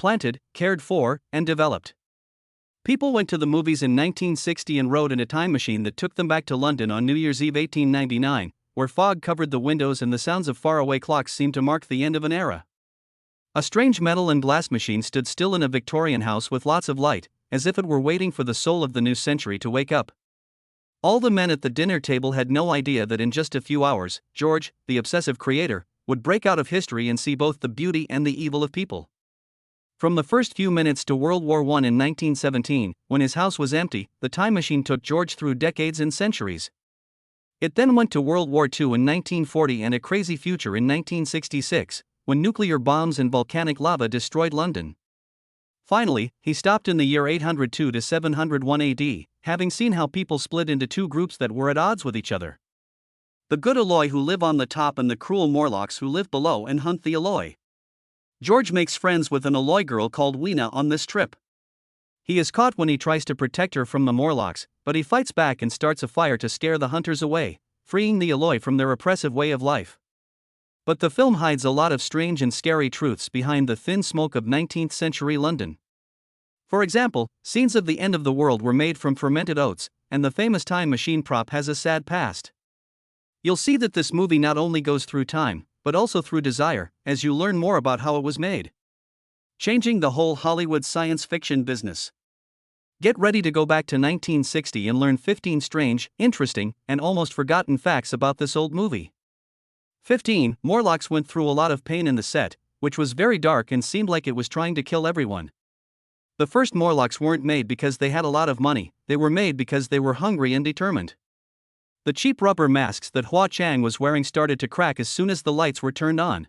planted, cared for, and developed. People went to the movies in 1960 and rode in a time machine that took them back to London on New Year's Eve 1899, where fog covered the windows and the sounds of faraway clocks seemed to mark the end of an era. A strange metal and glass machine stood still in a Victorian house with lots of light, as if it were waiting for the soul of the new century to wake up. All the men at the dinner table had no idea that in just a few hours, George, the obsessive creator, would break out of history and see both the beauty and the evil of people. From the first few minutes to World War I in 1917, when his house was empty, the time machine took George through decades and centuries. It then went to World War II in 1940 and a crazy future in 1966, when nuclear bombs and volcanic lava destroyed London. Finally, he stopped in the year 802 to 701 AD, having seen how people split into two groups that were at odds with each other. The good Eloi who live on the top and the cruel Morlocks who live below and hunt the Eloi. George makes friends with an Eloi girl called Weena on this trip. He is caught when he tries to protect her from the Morlocks, but he fights back and starts a fire to scare the hunters away, freeing the Eloi from their oppressive way of life. But the film hides a lot of strange and scary truths behind the thin smoke of 19th century London. For example, scenes of the end of the world were made from fermented oats, and the famous time machine prop has a sad past. You'll see that this movie not only goes through time, but also through desire, as you learn more about how it was made. Changing the whole Hollywood science fiction business. Get ready to go back to 1960 and learn 15 strange, interesting, and almost forgotten facts about this old movie. 15. Morlocks went through a lot of pain in the set, which was very dark and seemed like it was trying to kill everyone. The first Morlocks weren't made because they had a lot of money, they were made because they were hungry and determined. The cheap rubber masks that Hua Chang was wearing started to crack as soon as the lights were turned on.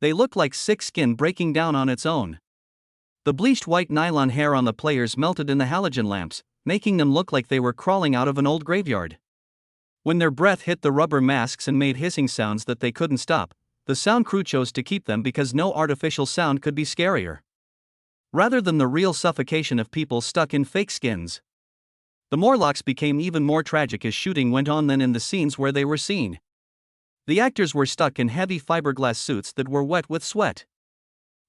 They looked like sick skin breaking down on its own. The bleached white nylon hair on the players melted in the halogen lamps, making them look like they were crawling out of an old graveyard. When their breath hit the rubber masks and made hissing sounds that they couldn't stop, the sound crew chose to keep them because no artificial sound could be scarier. Rather than the real suffocation of people stuck in fake skins. The Morlocks became even more tragic as shooting went on than in the scenes where they were seen. The actors were stuck in heavy fiberglass suits that were wet with sweat.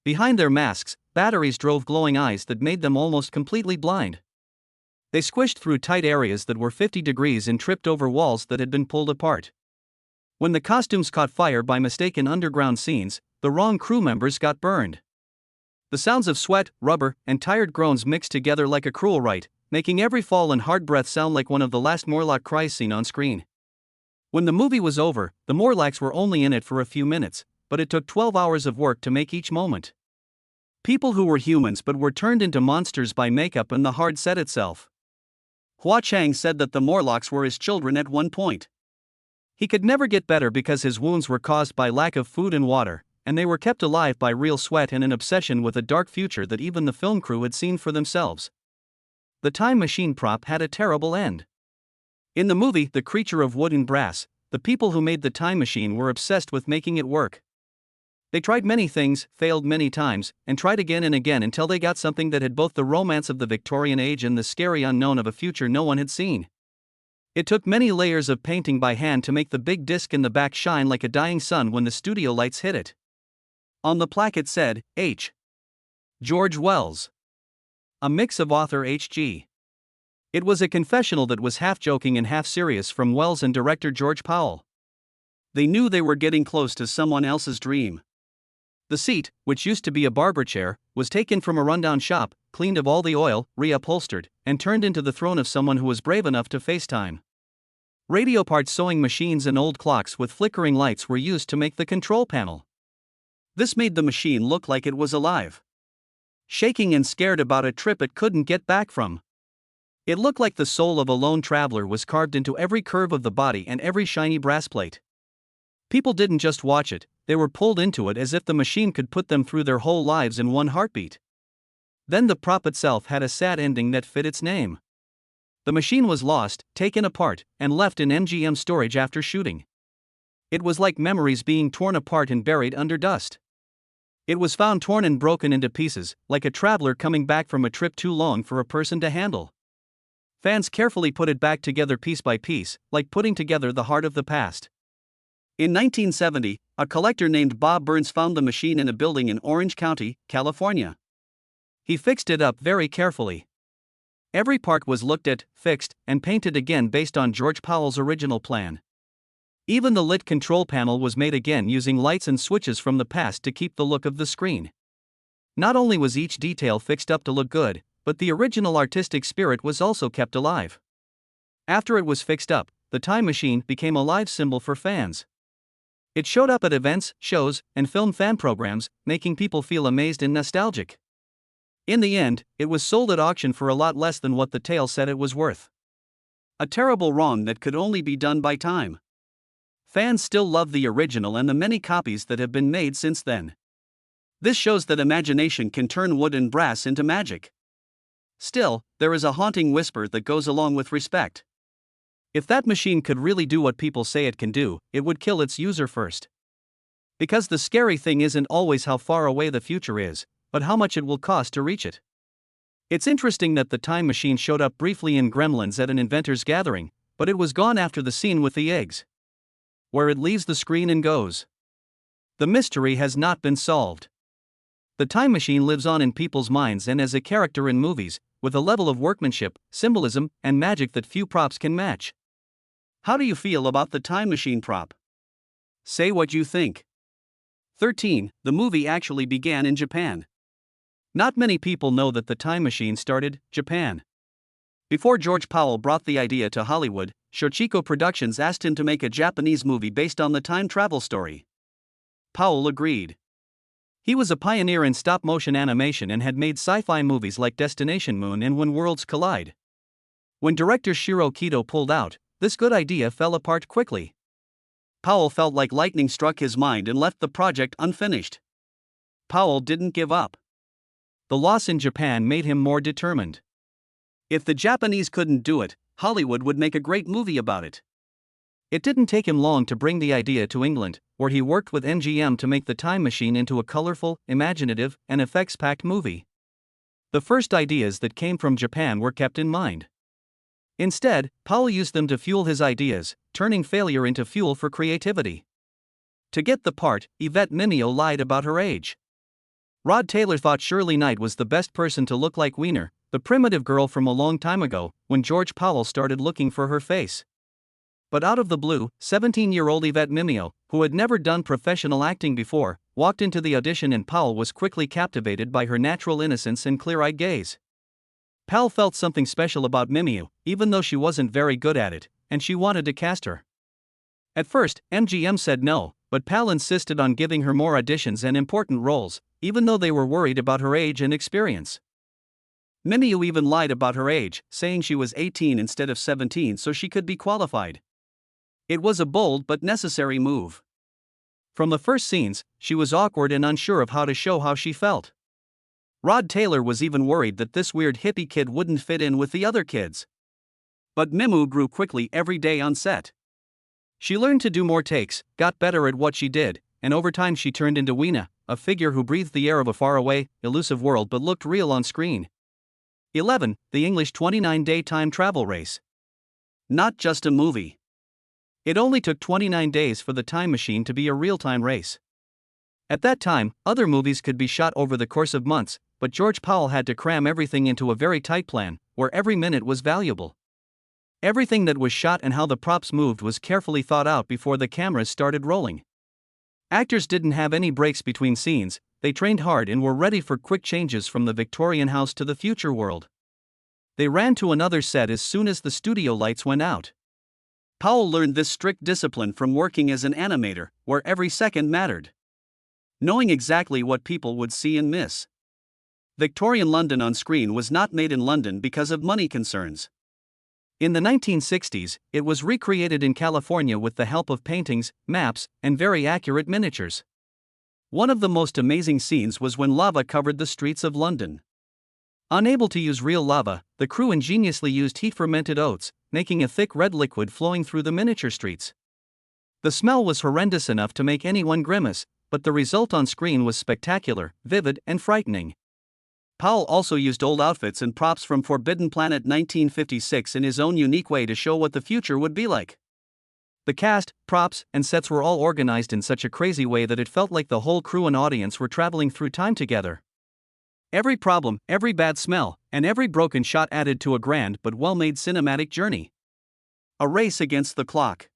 Behind their masks, batteries drove glowing eyes that made them almost completely blind. They squished through tight areas that were 50 degrees and tripped over walls that had been pulled apart. When the costumes caught fire by mistake in underground scenes, the wrong crew members got burned. The sounds of sweat, rubber, and tired groans mixed together like a cruel rite, making every fall and hard breath sound like one of the last Morlock cries seen on screen. When the movie was over, the Morlocks were only in it for a few minutes, but it took 12 hours of work to make each moment. People who were humans but were turned into monsters by makeup and the hard set itself. Hua Chang said that the Morlocks were his children at one point. He could never get better because his wounds were caused by lack of food and water, and they were kept alive by real sweat and an obsession with a dark future that even the film crew had seen for themselves. The time machine prop had a terrible end. In the movie The Creature of Wood and Brass, the people who made the time machine were obsessed with making it work. They tried many things, failed many times, and tried again and again until they got something that had both the romance of the Victorian age and the scary unknown of a future no one had seen. It took many layers of painting by hand to make the big disc in the back shine like a dying sun when the studio lights hit it. On the plaque it said, H. George Wells. A mix of author H.G. It was a confessional that was half joking and half serious from Wells and director George Powell. They knew they were getting close to someone else's dream. The seat, which used to be a barber chair, was taken from a rundown shop, cleaned of all the oil, reupholstered, and turned into the throne of someone who was brave enough to face time. Radio parts, sewing machines, and old clocks with flickering lights were used to make the control panel. This made the machine look like it was alive. Shaking and scared about a trip it couldn't get back from. It looked like the soul of a lone traveler was carved into every curve of the body and every shiny brass plate. People didn't just watch it, they were pulled into it as if the machine could put them through their whole lives in one heartbeat. Then the prop itself had a sad ending that fit its name. The machine was lost, taken apart, and left in MGM storage after shooting. It was like memories being torn apart and buried under dust. It was found torn and broken into pieces, like a traveler coming back from a trip too long for a person to handle. Fans carefully put it back together piece by piece, like putting together the heart of the past. In 1970, a collector named Bob Burns found the machine in a building in Orange County, California. He fixed it up very carefully. Every part was looked at, fixed, and painted again based on George Powell's original plan. Even the lit control panel was made again using lights and switches from the past to keep the look of the screen. Not only was each detail fixed up to look good, but the original artistic spirit was also kept alive. After it was fixed up, the time machine became a live symbol for fans. It showed up at events, shows, and film fan programs, making people feel amazed and nostalgic. In the end, it was sold at auction for a lot less than what the tale said it was worth. A terrible wrong that could only be done by time. Fans still love the original and the many copies that have been made since then. This shows that imagination can turn wood and brass into magic. Still, there is a haunting whisper that goes along with respect. If that machine could really do what people say it can do, it would kill its user first. Because the scary thing isn't always how far away the future is, but how much it will cost to reach it. It's interesting that the time machine showed up briefly in Gremlins at an inventor's gathering, but it was gone after the scene with the eggs, where it leaves the screen and goes. The mystery has not been solved. The time machine lives on in people's minds and as a character in movies, with a level of workmanship, symbolism, and magic that few props can match. How do you feel about the time machine prop? Say what you think. 13. The movie actually began in Japan. Not many people know that the time machine started Japan. Before George Powell brought the idea to Hollywood, Shochiku Productions asked him to make a Japanese movie based on the time travel story. Powell agreed. He was a pioneer in stop-motion animation and had made sci-fi movies like Destination Moon and When Worlds Collide. When director Shiro Kito pulled out, this good idea fell apart quickly. Powell felt like lightning struck his mind and left the project unfinished. Powell didn't give up. The loss in Japan made him more determined. If the Japanese couldn't do it, Hollywood would make a great movie about it. It didn't take him long to bring the idea to England, where he worked with MGM to make the time machine into a colorful, imaginative, and effects-packed movie. The first ideas that came from Japan were kept in mind. Instead, Powell used them to fuel his ideas, turning failure into fuel for creativity. To get the part, Yvette Mimeo lied about her age. Rod Taylor thought Shirley Knight was the best person to look like Wiener, the primitive girl from a long time ago, when George Powell started looking for her face. But out of the blue, 17-year-old Yvette Mimeo, who had never done professional acting before, walked into the audition and Powell was quickly captivated by her natural innocence and clear-eyed gaze. Powell felt something special about Mimeo, even though she wasn't very good at it, and she wanted to cast her. At first, MGM said no, but Powell insisted on giving her more auditions and important roles, even though they were worried about her age and experience. Mimeo even lied about her age, saying she was 18 instead of 17 so she could be qualified. It was a bold but necessary move. From the first scenes, she was awkward and unsure of how to show how she felt. Rod Taylor was even worried that this weird hippie kid wouldn't fit in with the other kids. But Mimeo grew quickly every day on set. She learned to do more takes, got better at what she did, and over time she turned into Weena, a figure who breathed the air of a faraway, elusive world but looked real on screen. 11. The English 29-day time travel race. Not just a movie. It only took 29 days for the time machine to be a real-time race. At that time, other movies could be shot over the course of months, but George Powell had to cram everything into a very tight plan, where every minute was valuable. Everything that was shot and how the props moved was carefully thought out before the cameras started rolling. Actors didn't have any breaks between scenes, they trained hard and were ready for quick changes from the Victorian house to the future world. They ran to another set as soon as the studio lights went out. Powell learned this strict discipline from working as an animator, where every second mattered. Knowing exactly what people would see and miss. Victorian London on screen was not made in London because of money concerns. In the 1960s, it was recreated in California with the help of paintings, maps, and very accurate miniatures. One of the most amazing scenes was when lava covered the streets of London. Unable to use real lava, the crew ingeniously used heat-fermented oats, making a thick red liquid flowing through the miniature streets. The smell was horrendous enough to make anyone grimace, but the result on screen was spectacular, vivid, and frightening. Powell also used old outfits and props from Forbidden Planet 1956 in his own unique way to show what the future would be like. The cast, props, and sets were all organized in such a crazy way that it felt like the whole crew and audience were traveling through time together. Every problem, every bad smell, and every broken shot added to a grand but well-made cinematic journey. A race against the clock.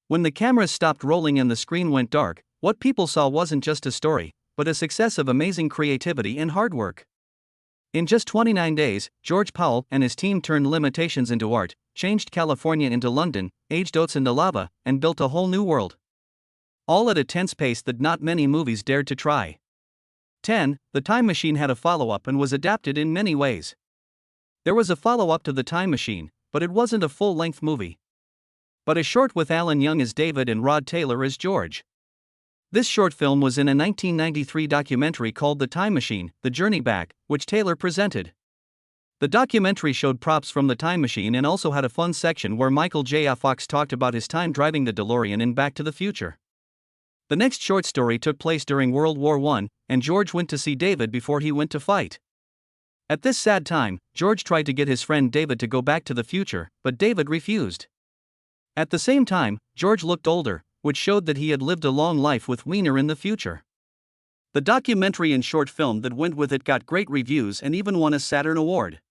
When the cameras stopped rolling and the screen went dark, what people saw wasn't just a story, but a success of amazing creativity and hard work. In just 29 days, George Powell and his team turned limitations into art, changed California into London, aged oats into lava, and built a whole new world. All at a tense pace that not many movies dared to try. 10. The Time Machine had a follow-up and was adapted in many ways. There was a follow-up to The Time Machine, but it wasn't a full-length movie. But a short with Alan Young as David and Rod Taylor as George. This short film was in a 1993 documentary called The Time Machine, The Journey Back, which Taylor presented. The documentary showed props from the Time Machine and also had a fun section where Michael J. Fox talked about his time driving the DeLorean in Back to the Future. The next short story took place during World War I, and George went to see David before he went to fight. At this sad time, George tried to get his friend David to go back to the future, but David refused. At the same time, George looked older, which showed that he had lived a long life with Wiener in the future. The documentary and short film that went with it got great reviews and even won a Saturn Award.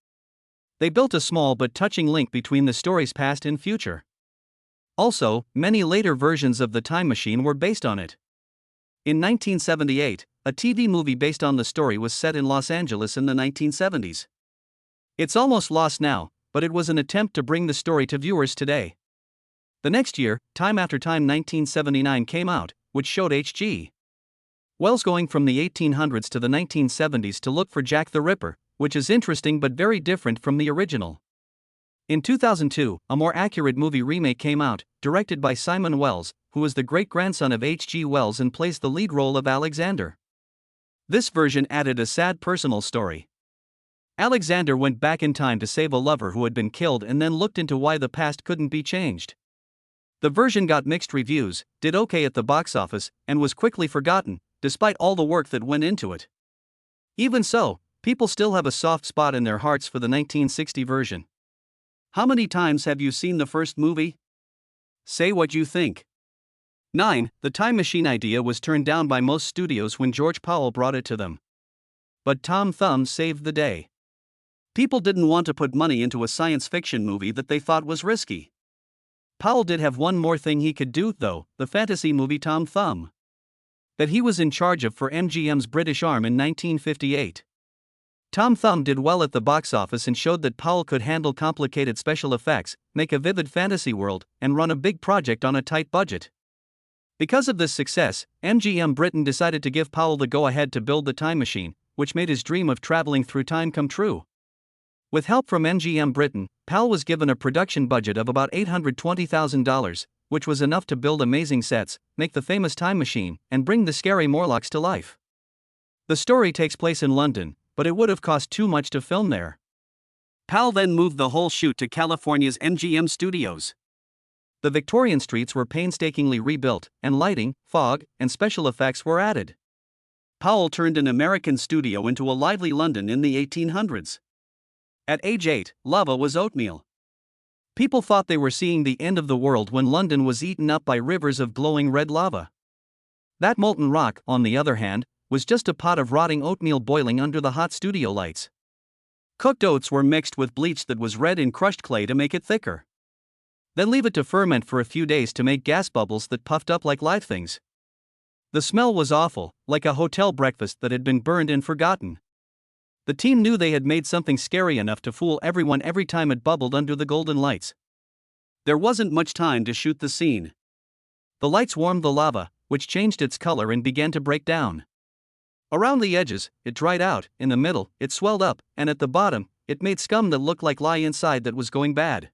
They built a small but touching link between the story's past and future. Also, many later versions of The Time Machine were based on it. In 1978, a TV movie based on the story was set in Los Angeles in the 1970s. It's almost lost now, but it was an attempt to bring the story to viewers today. The next year, Time After Time 1979 came out, which showed H.G. Wells going from the 1800s to the 1970s to look for Jack the Ripper, which is interesting but very different from the original. In 2002, a more accurate movie remake came out, directed by Simon Wells, who is the great-grandson of H.G. Wells and plays the lead role of Alexander. This version added a sad personal story. Alexander went back in time to save a lover who had been killed and then looked into why the past couldn't be changed. The version got mixed reviews, did okay at the box office, and was quickly forgotten, despite all the work that went into it. Even so, people still have a soft spot in their hearts for the 1960 version. How many times have you seen the first movie? Say what you think. 9. The Time Machine idea was turned down by most studios when George Powell brought it to them. But Tom Thumb saved the day. People didn't want to put money into a science fiction movie that they thought was risky. Powell did have one more thing he could do, though, the fantasy movie Tom Thumb, that he was in charge of for MGM's British arm in 1958. Tom Thumb did well at the box office and showed that Powell could handle complicated special effects, make a vivid fantasy world, and run a big project on a tight budget. Because of this success, MGM Britain decided to give Powell the go-ahead to build the time machine, which made his dream of traveling through time come true. With help from MGM Britain, Powell was given a production budget of about $820,000, which was enough to build amazing sets, make the famous time machine, and bring the scary Morlocks to life. The story takes place in London, but it would have cost too much to film there. Powell then moved the whole shoot to California's MGM studios. The Victorian streets were painstakingly rebuilt, and lighting, fog, and special effects were added. Powell turned an American studio into a lively London in the 1800s. At age 8, lava was oatmeal. People thought they were seeing the end of the world when London was eaten up by rivers of glowing red lava. That molten rock, on the other hand, was just a pot of rotting oatmeal boiling under the hot studio lights. Cooked oats were mixed with bleach that was red in crushed clay to make it thicker. Then leave it to ferment for a few days to make gas bubbles that puffed up like live things. The smell was awful, like a hotel breakfast that had been burned and forgotten. The team knew they had made something scary enough to fool everyone every time it bubbled under the golden lights. There wasn't much time to shoot the scene. The lights warmed the lava, which changed its color and began to break down. Around the edges, it dried out, in the middle, it swelled up, and at the bottom, it made scum that looked like lye inside that was going bad.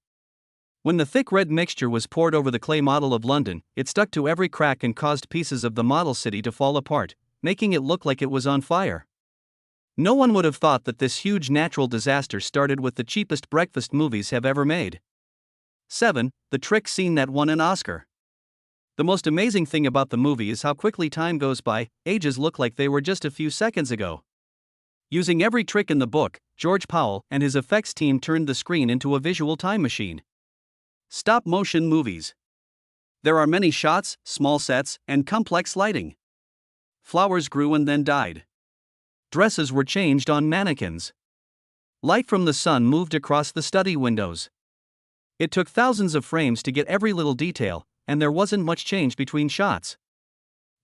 When the thick red mixture was poured over the clay model of London, it stuck to every crack and caused pieces of the model city to fall apart, making it look like it was on fire. No one would have thought that this huge natural disaster started with the cheapest breakfast movies have ever made. 7. The trick scene that won an Oscar. The most amazing thing about the movie is how quickly time goes by, ages look like they were just a few seconds ago. Using every trick in the book, George Powell and his effects team turned the screen into a visual time machine. Stop-motion movies. There are many shots, small sets, and complex lighting. Flowers grew and then died. Dresses were changed on mannequins. Light from the sun moved across the study windows. It took thousands of frames to get every little detail, and there wasn't much change between shots.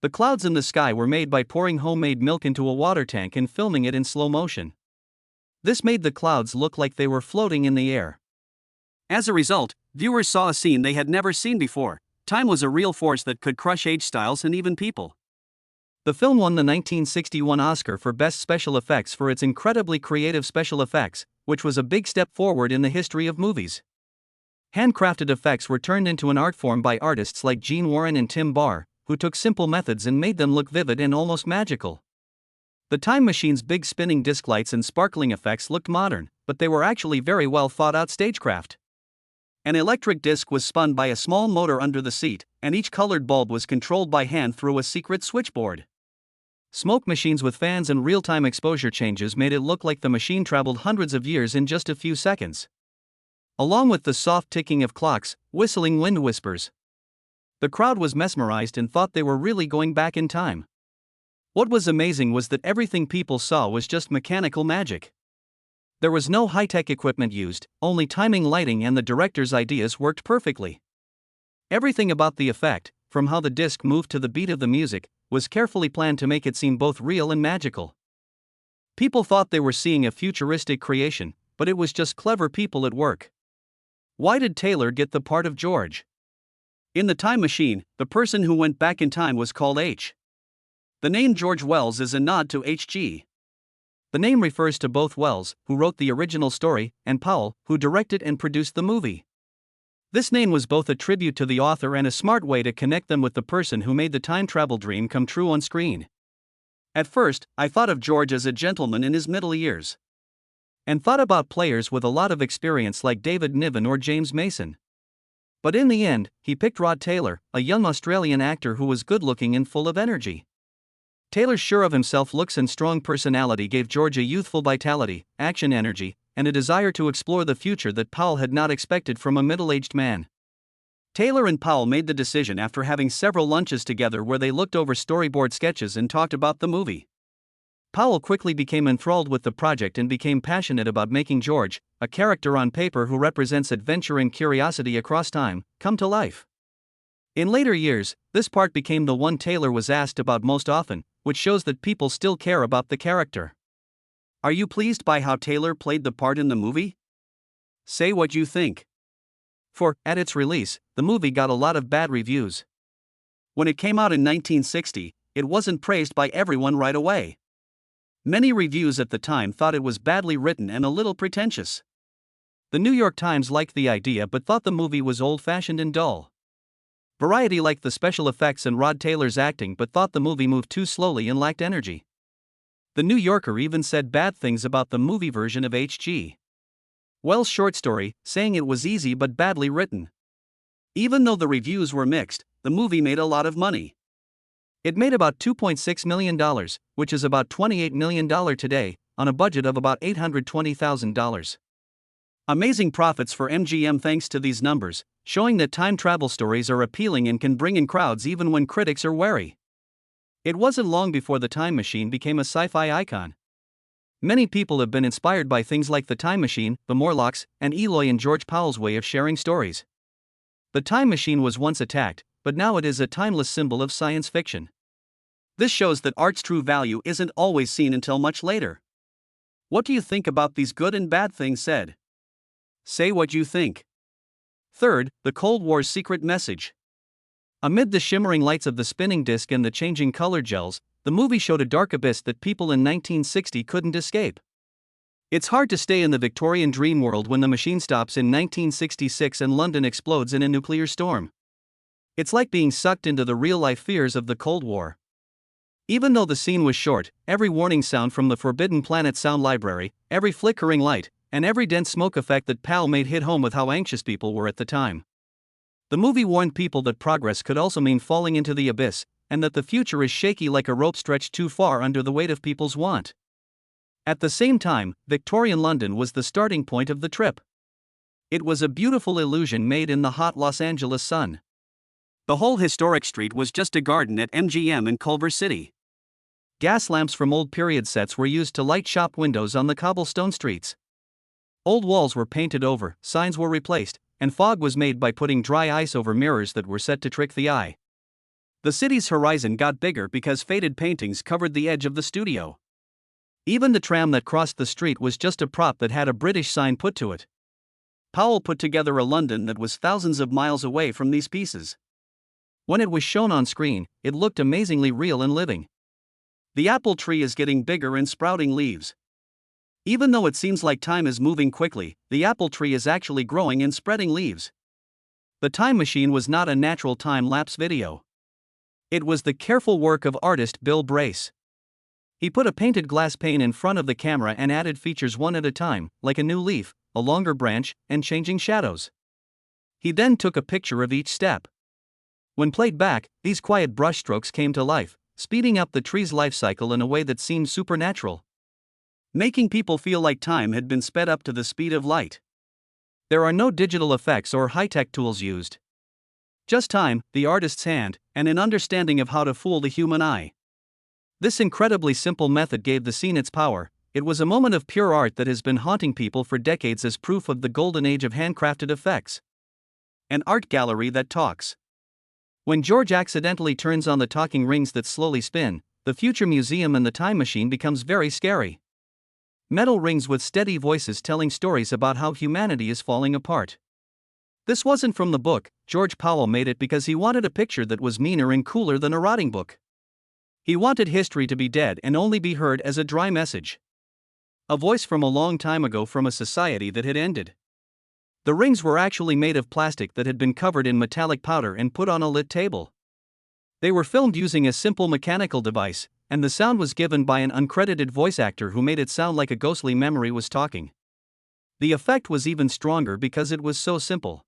The clouds in the sky were made by pouring homemade milk into a water tank and filming it in slow motion. This made the clouds look like they were floating in the air. As a result, viewers saw a scene they had never seen before. Time was a real force that could crush age styles and even people. The film won the 1961 Oscar for Best Special Effects for its incredibly creative special effects, which was a big step forward in the history of movies. Handcrafted effects were turned into an art form by artists like Gene Warren and Tim Barr, who took simple methods and made them look vivid and almost magical. The Time Machine's big spinning disc lights and sparkling effects looked modern, but they were actually very well thought out stagecraft. An electric disc was spun by a small motor under the seat, and each colored bulb was controlled by hand through a secret switchboard. Smoke machines with fans and real-time exposure changes made it look like the machine traveled hundreds of years in just a few seconds. Along with the soft ticking of clocks, whistling wind whispers. The crowd was mesmerized and thought they were really going back in time. What was amazing was that everything people saw was just mechanical magic. There was no high-tech equipment used, only timing, lighting, and the director's ideas worked perfectly. Everything about the effect, from how the disc moved to the beat of the music, was carefully planned to make it seem both real and magical. People thought they were seeing a futuristic creation, but it was just clever people at work. Why did Taylor get the part of George? In The Time Machine, the person who went back in time was called H. The name George Wells is a nod to H.G. The name refers to both Wells, who wrote the original story, and Powell, who directed and produced the movie. This name was both a tribute to the author and a smart way to connect them with the person who made the time travel dream come true on screen. At first, I thought of George as a gentleman in his middle years. And thought about players with a lot of experience like David Niven or James Mason. But in the end, he picked Rod Taylor, a young Australian actor who was good-looking and full of energy. Taylor's sure of himself looks and strong personality gave George a youthful vitality, action energy, and a desire to explore the future that Powell had not expected from a middle-aged man. Taylor and Powell made the decision after having several lunches together where they looked over storyboard sketches and talked about the movie. Powell quickly became enthralled with the project and became passionate about making George, a character on paper who represents adventure and curiosity across time, come to life. In later years, this part became the one Taylor was asked about most often, which shows that people still care about the character. Are you pleased by how Taylor played the part in the movie? Say what you think. At its release, the movie got a lot of bad reviews. When it came out in 1960, it wasn't praised by everyone right away. Many reviews at the time thought it was badly written and a little pretentious. The New York Times liked the idea but thought the movie was old-fashioned and dull. Variety liked the special effects and Rod Taylor's acting but thought the movie moved too slowly and lacked energy. The New Yorker even said bad things about the movie version of H.G. Wells' short story, saying it was easy but badly written. Even though the reviews were mixed, the movie made a lot of money. It made about $2.6 million, which is about $28 million today, on a budget of about $820,000. Amazing profits for MGM thanks to these numbers, showing that time travel stories are appealing and can bring in crowds even when critics are wary. It wasn't long before the Time Machine became a sci-fi icon. Many people have been inspired by things like the Time Machine, the Morlocks, and Eloy and George Powell's way of sharing stories. The Time Machine was once attacked, but now it is a timeless symbol of science fiction. This shows that art's true value isn't always seen until much later. What do you think about these good and bad things said? Say what you think. Third, the Cold War's secret message. Amid the shimmering lights of the spinning disc and the changing color gels, the movie showed a dark abyss that people in 1960 couldn't escape. It's hard to stay in the Victorian dream world when the machine stops in 1966 and London explodes in a nuclear storm. It's like being sucked into the real-life fears of the Cold War. Even though the scene was short, every warning sound from the Forbidden Planet sound library, every flickering light, and every dense smoke effect that Powell made hit home with how anxious people were at the time. The movie warned people that progress could also mean falling into the abyss, and that the future is shaky like a rope stretched too far under the weight of people's want. At the same time, Victorian London was the starting point of the trip. It was a beautiful illusion made in the hot Los Angeles sun. The whole historic street was just a garden at MGM in Culver City. Gas lamps from old period sets were used to light shop windows on the cobblestone streets. Old walls were painted over, signs were replaced, and fog was made by putting dry ice over mirrors that were set to trick the eye. The city's horizon got bigger because faded paintings covered the edge of the studio. Even the tram that crossed the street was just a prop that had a British sign put to it. Powell put together a London that was thousands of miles away from these pieces. When it was shown on screen, it looked amazingly real and living. The apple tree is getting bigger and sprouting leaves. Even though it seems like time is moving quickly, the apple tree is actually growing and spreading leaves. The Time Machine was not a natural time-lapse video. It was the careful work of artist Bill Brace. He put a painted glass pane in front of the camera and added features one at a time, like a new leaf, a longer branch, and changing shadows. He then took a picture of each step. When played back, these quiet brushstrokes came to life, speeding up the tree's life cycle in a way that seemed supernatural, making people feel like time had been sped up to the speed of light. There are no digital effects or high-tech tools used. Just time, the artist's hand, and an understanding of how to fool the human eye. This incredibly simple method gave the scene its power. It was a moment of pure art that has been haunting people for decades as proof of the golden age of handcrafted effects. An art gallery that talks. When George accidentally turns on the talking rings that slowly spin, the future museum and the time machine becomes very scary. Metal rings with steady voices telling stories about how humanity is falling apart. This wasn't from the book. George Powell made it because he wanted a picture that was meaner and cooler than a rotting book. He wanted history to be dead and only be heard as a dry message. A voice from a long time ago from a society that had ended. The rings were actually made of plastic that had been covered in metallic powder and put on a lit table. They were filmed using a simple mechanical device, and the sound was given by an uncredited voice actor who made it sound like a ghostly memory was talking. The effect was even stronger because it was so simple.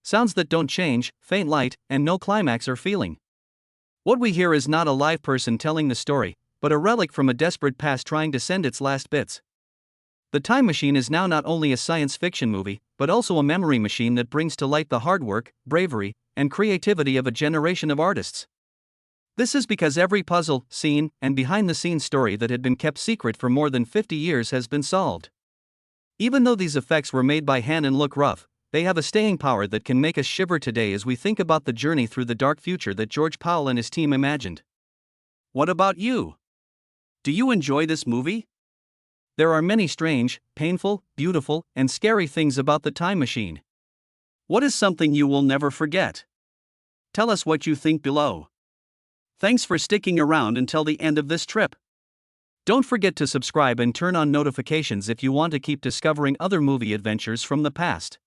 Sounds that don't change, faint light, and no climax or feeling. What we hear is not a live person telling the story, but a relic from a desperate past trying to send its last bits. The Time Machine is now not only a science fiction movie, but also a memory machine that brings to light the hard work, bravery, and creativity of a generation of artists. This is because every puzzle, scene, and behind-the-scenes story that had been kept secret for more than 50 years has been solved. Even though these effects were made by hand and look rough, they have a staying power that can make us shiver today as we think about the journey through the dark future that George Powell and his team imagined. What about you? Do you enjoy this movie? There are many strange, painful, beautiful, and scary things about the Time Machine. What is something you will never forget? Tell us what you think below. Thanks for sticking around until the end of this trip. Don't forget to subscribe and turn on notifications if you want to keep discovering other movie adventures from the past.